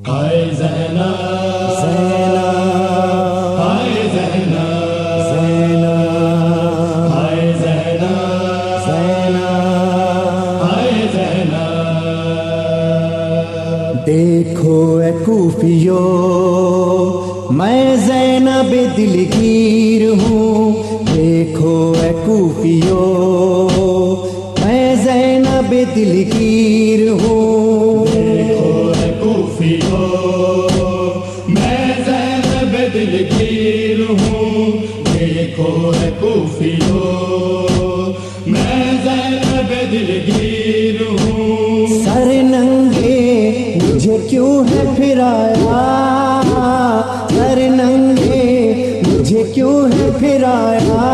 ہائے زینب زینب ہائے زینب زینب ہائے زینب زینب ہائے زینب دیکھو اے کوفیو میں زینب دلگیر ہوں، دیکھو اے کوفیو میں زینب دلگیر ہوں، دیکھو اے کوفیو میں زینب دلگیر ہوں، دیکھو اے کوفیو میں زینب دلگیر ہوں، سر ننگے مجھے کیوں ہے پھرایا، سر ننگے مجھے کیوں ہے پھرایا،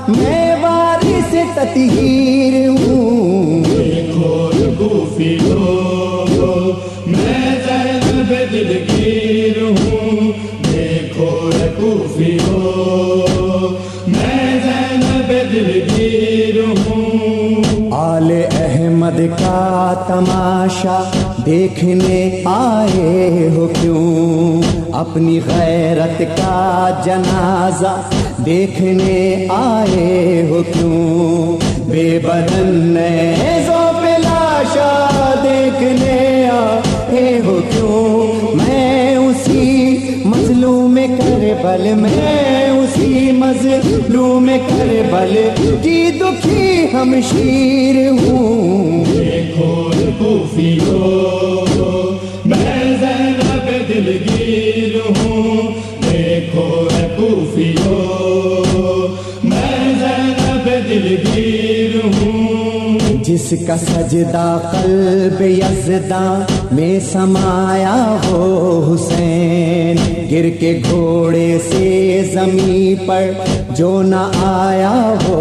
میں وارث تطہیر ہوں، دیکھو اے کوفیو میں زینب دلگیر ہوں، دیکھو اے کوفیو میں زینب دلگیر ہوں، آل احمد کا تماشا دیکھنے آئے ہو کیوں، اپنی غیرت کا جنازہ دیکھنے آئے ہو کیوں، بے بدن نیزوں پہ لاشا دیکھنے آئے ہو کیوں، میں اسی مظلوم کربل میں اسی مظلوم کربل کی دکھی ہمشیر ہوں، دیکھو اے کوفیو میں زینب دلگیر ہوں، دیکھو اے کوفیو میں زینب دلگیر ہوں، جس کا سجدہ قلب یزداں میں سمایا ہو حسین، گر کے گھوڑے سے زمین پر جو نہ آیا ہو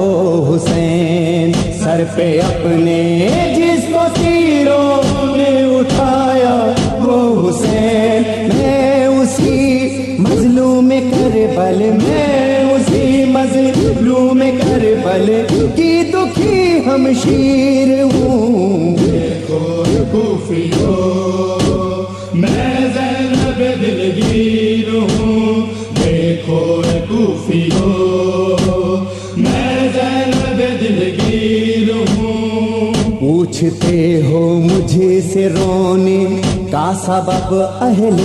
حسین، سر پہ اپنے جس کو تیروں نے اٹھایا وہ حسین، میں اسی مظلوم کربل میں اسی مظلوم کربل کی دکھی ہمشیر ہوں، دیکھو اے کوفیو میں زینب دلگیر ہوں، دیکھو اے کوفیو میں زینب دلگیر ہوں، پوچھتے ہو مجھے سے رونے کا سبب اہل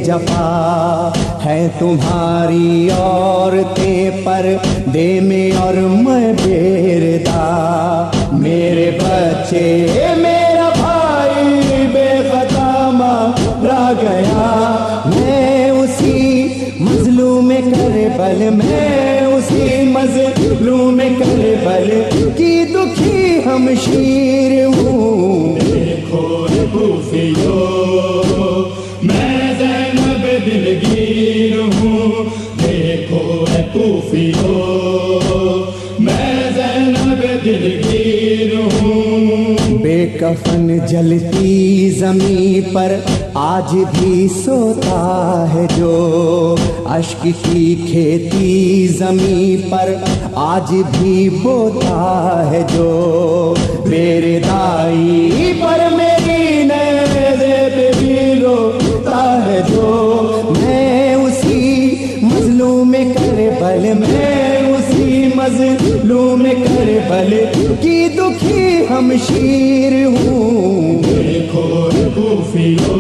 جفا، ہے تمہاری عورتیں پردے میں اور میں بیردہ، میرے بچے میرا بھائی بے خطا مارا گیا، میں اسی مظلوم کربل میں اسی مظلوم کربل کی دکھی ہمشیر ہوں، دیکھو اے کوفیو میں زینب دلگیر ہوں، دیکھو اے کوفیو میں زینب دلگیر ہوں، بے کفن جلتی زمین پر آج بھی سوتا ہے جو، اشک کی کھیتی زمین پر آج بھی بوتا ہے جو، میرے دائی پر میری نیزے پہ بھی روتا ہے جو، میں اسی مظلوم کربل میں اسی مظلوم کربل کی دکھی ہمشیر ہوں، دیکھو اے کوفیو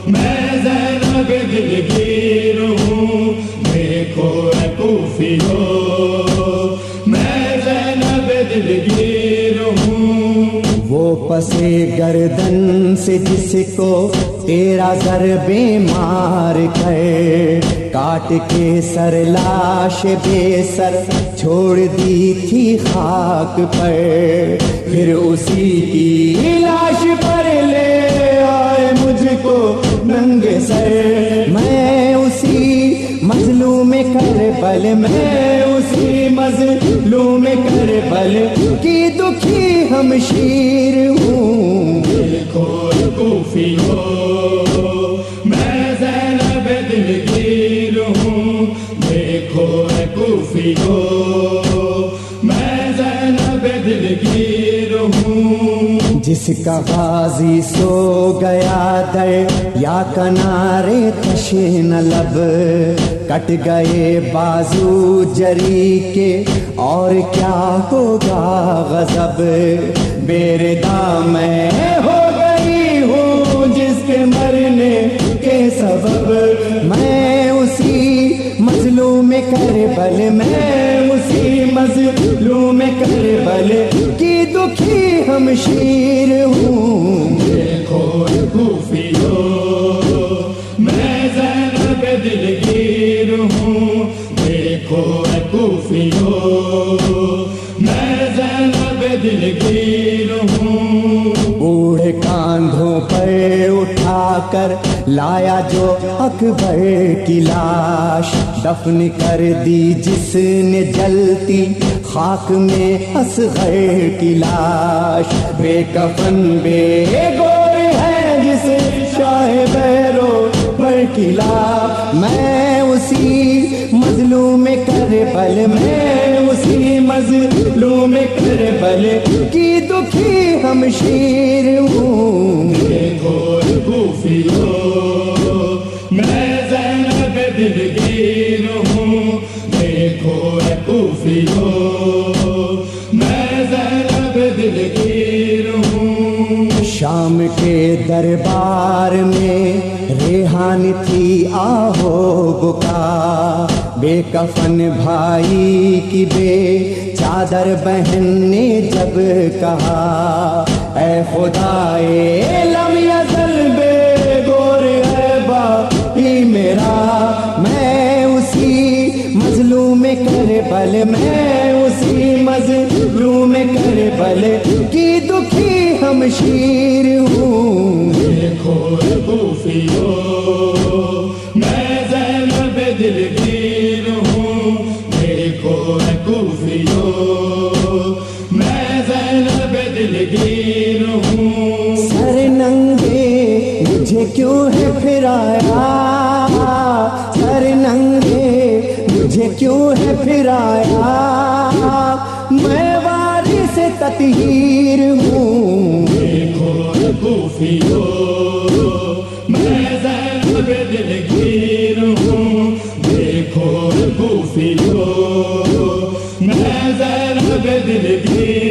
میں زینب دلگیر ہوں، دیکھو اے کوفیو میں زینب دلگیر ہوں، وہ پسے گردن سے جس کو تیرا ضرب مار کر کاٹ کے سر لاش بے سر چھوڑ دی تھی خاک پر، پھر اسی کی لاش پر لے آئے مجھ کو ننگے سر، میں اسی مظلوم کربل میں اسی مظلوم کربل کی دکھی ہمشیر ہوں، دیکھو اے کوفیو میں زینب دلگیر ہوں، دیکھو اے کوفیو میں زینب دلگیر ہوں، جس کا غازی سو گیا در یا کنارے تشن لب، کٹ گئے بازو جری کے اور کیا ہوگا غضب، بیردا میں ہو گئی ہوں جس کے مرنے کے سبب، میں اسی مظلوم کربل، میں اسی مظلوم کربل کی دکھی ہمشیر ہوں۔ دیکھو کوفیو میں زینب دلگیر ہوں، دیکھو کوفیو میں زینب دلگیر ہوں۔ بوڑھے کاندھوں پر اٹھا کر لایا جو اکبر کی لاش، دفن کر دی جس نے جلتی خاک میں اصغر کی لاش، بے کفن بے گور ہے جس شاہ بیرو پر کی لاش، میں اسی مظلوم کربل، میں اسی مظلوم کربل کی دکھی ہمشیر ہوں۔ دیکھو کوفیو میں زینب دلگیر ہوں، دیکھو کوفیو میں زینب دلگیر ہوں۔ شام کے دربار میں ریحان تھی آہو بکا، بے کفن بھائی کی بے چادر بہن نے جب کہا، اے خدائے لم یزل بے گور ہے باقی میرا، میں اسی مظلوم کربل، میں اسی مظلوم کربل کی دکھی ہمشیر ہوں۔ دیکھو کوفیو میں زینب دلگیر ہوں، دیکھو کوفیو میں زینب دلگیر ہوں۔ سر ننگے مجھے کیوں ہے پھرایا، سر ننگے مجھے کیوں ہے پھرایا، میں وارث تطہیر ہوں۔ دیکھو کوفیو میں زینب دلگیر ہوں، دیکھو کوفیو میں زینب دلگیر